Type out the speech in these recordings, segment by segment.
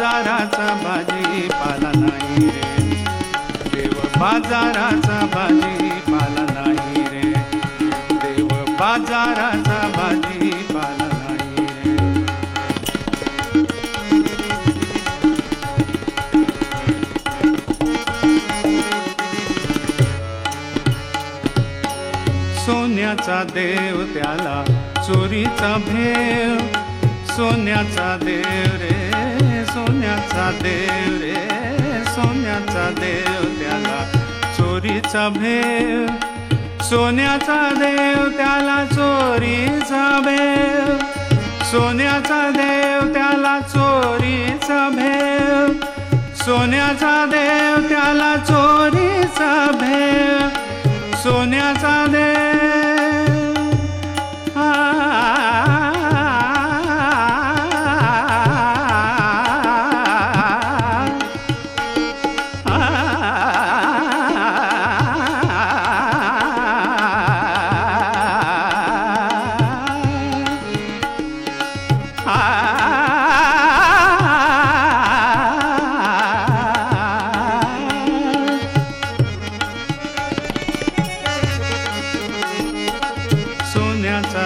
बाजाराचा भाजीपाला नाही रे, देव बाजाराचा भाजीपाला नाही रे, देव बाजाराचा भाजीपाला नाही रे. सोन्याचा देव त्याला चोरीचा भेव, सोन्याचा देव रे, सोन्याचा देव रे, सोन्याचा देव त्याला चोरीचा भेव, सोन्याचा देव त्याला चोरीचा भेव, सोन्याचा देव त्याला चोरीचा भेव, सोन्याचा देव त्याला चोरीचा भेव, सोन्याचा देव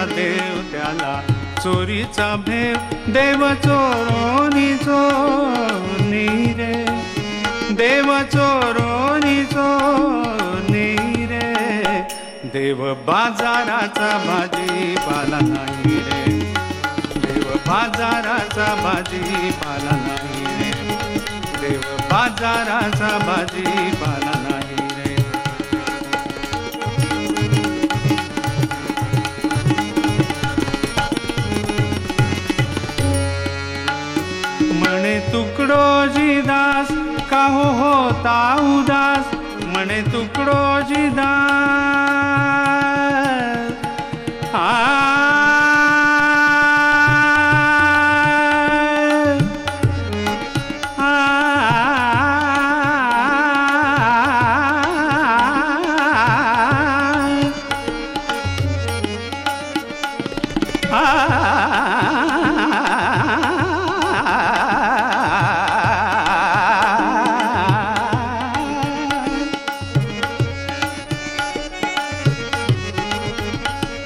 देव त्याला चोरीचा भेव, देव चोरोनी चोरनी रे, देव चोरोनी चोरनी रे, देव बाजाराचा भाजीपाला नाही रे, देव बाजाराचा भाजीपाला नाही रे, देव बाजाराचा भाजीपाला नाही रे. म्हणे तुकडोजी दास का होता उदास, म्हणे तुकडोजी दास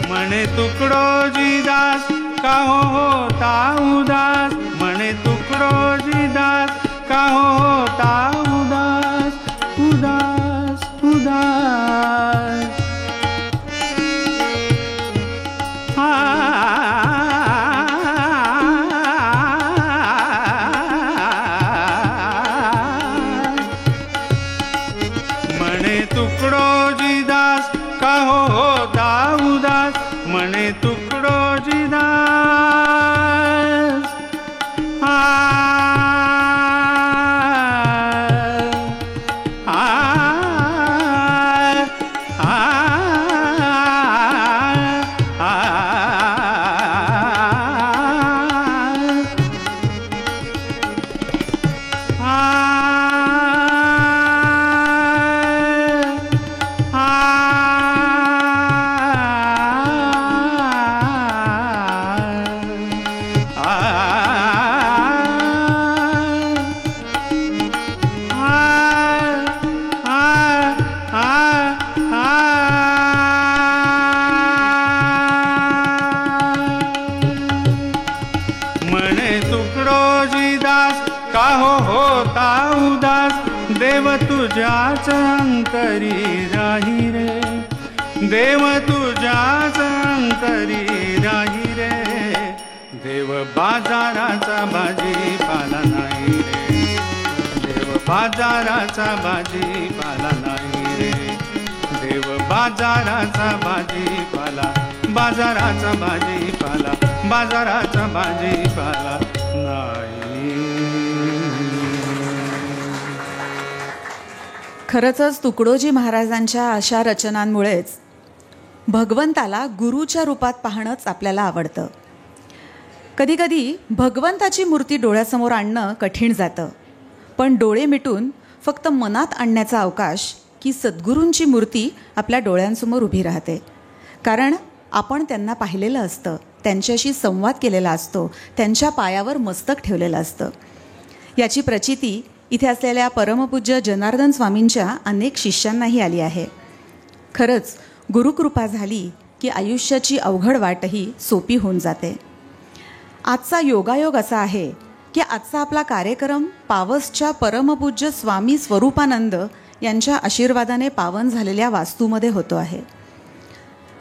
म्हणे तुकडोजी दास का होता उदास, म्हणे तुकडोजी दास का होता उदास, उदास उदास. म्हणे तुकडोजी दास का होता उदास, म्हणे तुकडोजी दास का होता उदास, देव तुझ्याच अंतरी राही रे, देव तुझ्याच अंतरी राही रे, देव बाजाराचा भाजीपाला नाही रे, देव बाजाराचा भाजीपाला नाही रे, देव बाजाराचा भाजीपाला, बाजाराचा भाजीपाला, बाजाराचा भाजीपाला नाही. खरंच तुकडोजी महाराजांच्या अशा रचनांमुळेच भगवंताला गुरुच्या रूपात पाहणंच आपल्याला आवडतं. कधीकधी भगवंताची मूर्ती डोळ्यासमोर आणणं कठीण जातं, पण डोळे मिटून फक्त मनात आणण्याचा अवकाश की सद्गुरूंची मूर्ती आपल्या डोळ्यांसमोर उभी राहते. कारण आपण त्यांना पाहिलेलं असतं, त्यांच्याशी संवाद केलेला असतो, त्यांच्या पायावर मस्तक ठेवलेलं असतं. याची प्रचिती इथे असलेल्या परमपूज्य जनार्दन स्वामींच्या अनेक शिष्यांनाही आली आहे. खरंच गुरुकृपा झाली की आयुष्याची अवघड वाटही सोपी होऊन जाते. आजचा योगायोग असा आहे की आजचा आपला कार्यक्रम पावसच्या परमपूज्य स्वामी स्वरूपानंद यांच्या आशीर्वादाने पावन झालेल्या वास्तूमध्ये होतो आहे.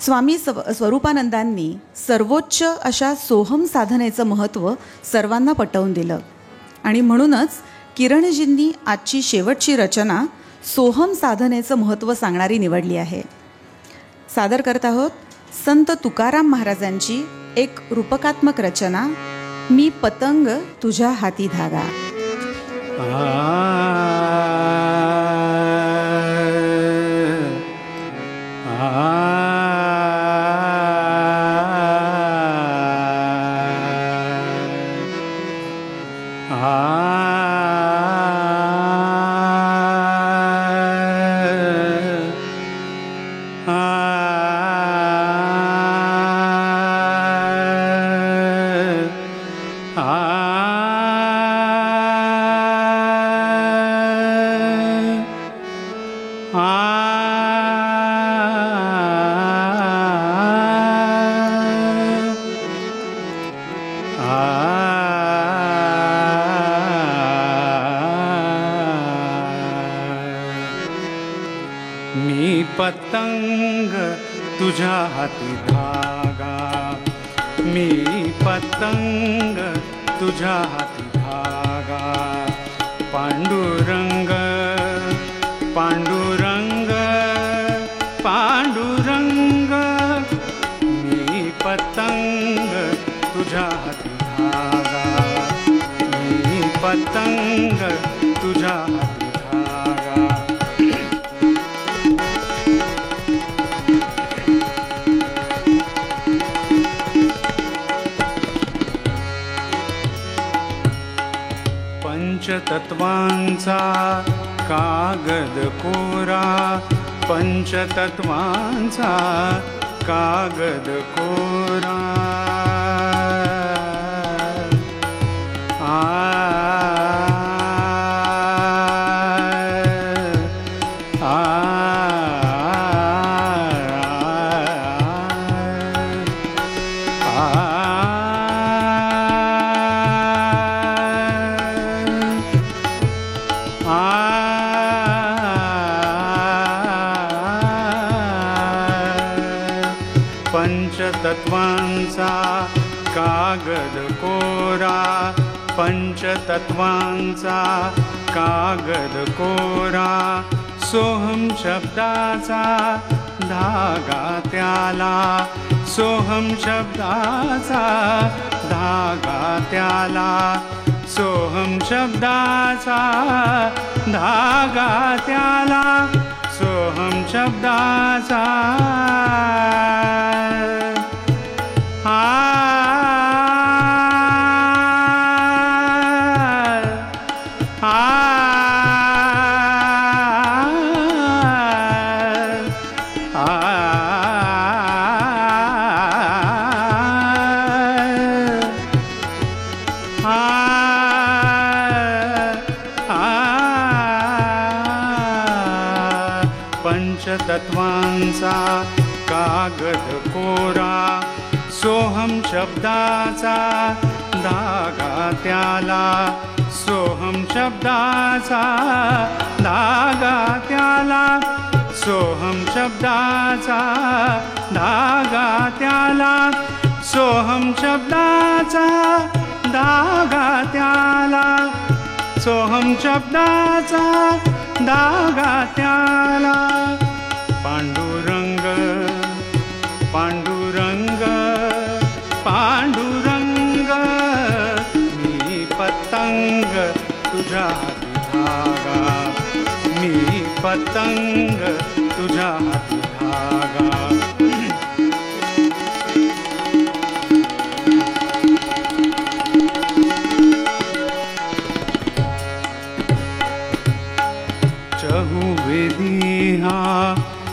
स्वामी स्वरूपानंदांनी सर्वोच्च अशा सोहम साधनेचं महत्त्व सर्वांना पटवून दिलं आणि म्हणूनच किरणजींनी आजची शेवटची रचना सोहम साधनेचं महत्त्व सांगणारी निवडली आहे. सादर करत आहोत संत तुकाराम महाराजांची एक रूपकात्मक रचना, मी पतंग तुझ्या हाती धागा. मी पतंग तुझ्या हाती धागा, मी पतंग तुझ्या हाती धागा. पांडुरंग पांडुरंग पांडुरंग, मी पतंग तुझ्या हाती धागा, मी पतंग तुझ्या हाती धागा. पंचतत्वांचा कागद कोरा, पंचतत्वांचा कागद कोरा. पंचतत्वांचा कागद कोरा, पंचतत्वांचा कागद कोरा. सोहम शब्दाचा धागा त्याला, सोहम शब्दाचा धागा त्याला, सोहम शब्दाचा धागा त्याला, सोहम शब्दाचा. पंचतत्वांचा कागद कोरा, सोहम शब्दाचा धागा त्याला, सोहम शब्दाचा धागा त्याला, सोहम शब्दाचा धागा त्याला, सोहम शब्दाचा धागा त्याला, सोहम शब्दाचा धागा त्याला. पांडुरंग पांडुरंग पांडुरंग, मी पतंग तुझ्या हाती धागा, मी पतंग तुझ्या हाती धागा. चहुवेदी हा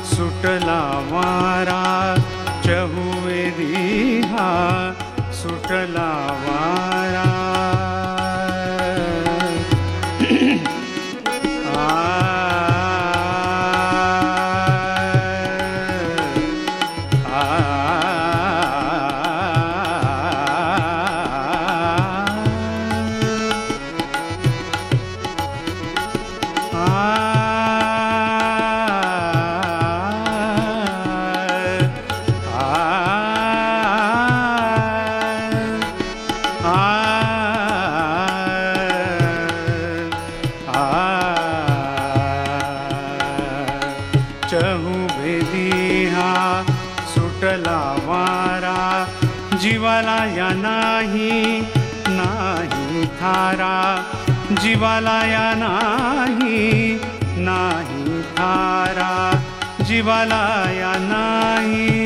सुटला वारा, चहुवेदी हा सुटला वारा. जीवाला या नाही नाही थारा, जीवाला या नाही नाही थारा, जीवाला या नाही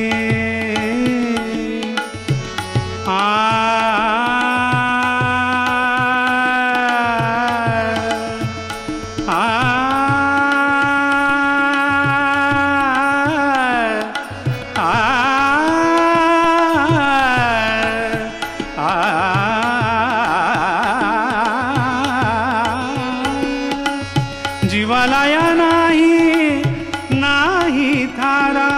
जीवाला या नाही नाही थारा,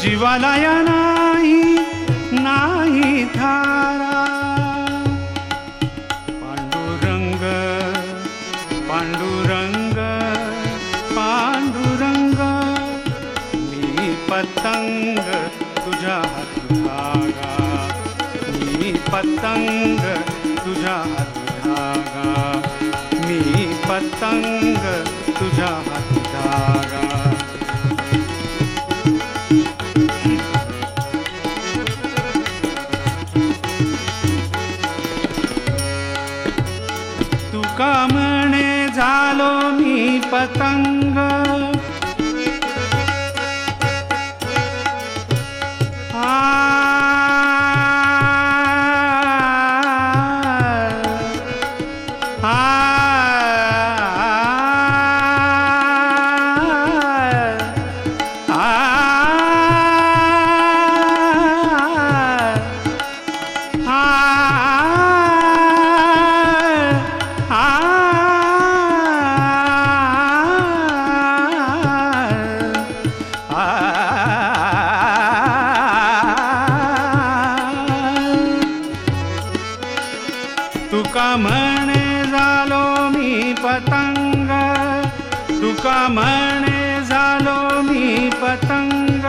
जीवाला या नाही नाही थारा. पांडुरंग पांडुरंग पांडुरंग, मी पतंग तुझ्या हात धागा, मी पतंग तुझ्या हात धागा, मी पतंग तुझ्या हात धागा. तुका म्हणे झालो मी पतंग, तुका म्हणे झालो मी पतंग, तुका म्हणे झालो मी पतंग,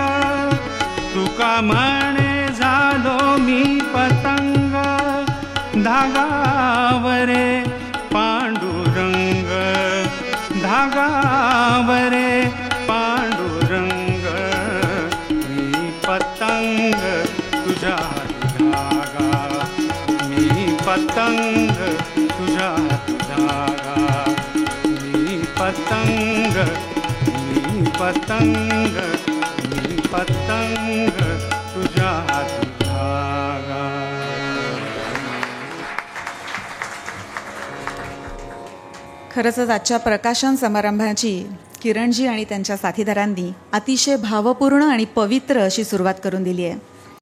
तुका म्हणे झालो मी पतंग. धागावरे पांडुरंग, धागावरे पांडुरंग, मी पतंग तुझ्या धागा, मी पतंग तुझ्या धागा, मी पतंग, मी पतंग, मी पतंग तुझ्या धागा. खरंच आजच्या प्रकाशन समारंभाची किरणजी आणि त्यांच्या साथीदारांनी अतिशय भावपूर्ण आणि पवित्र अशी सुरुवात करून दिली आहे.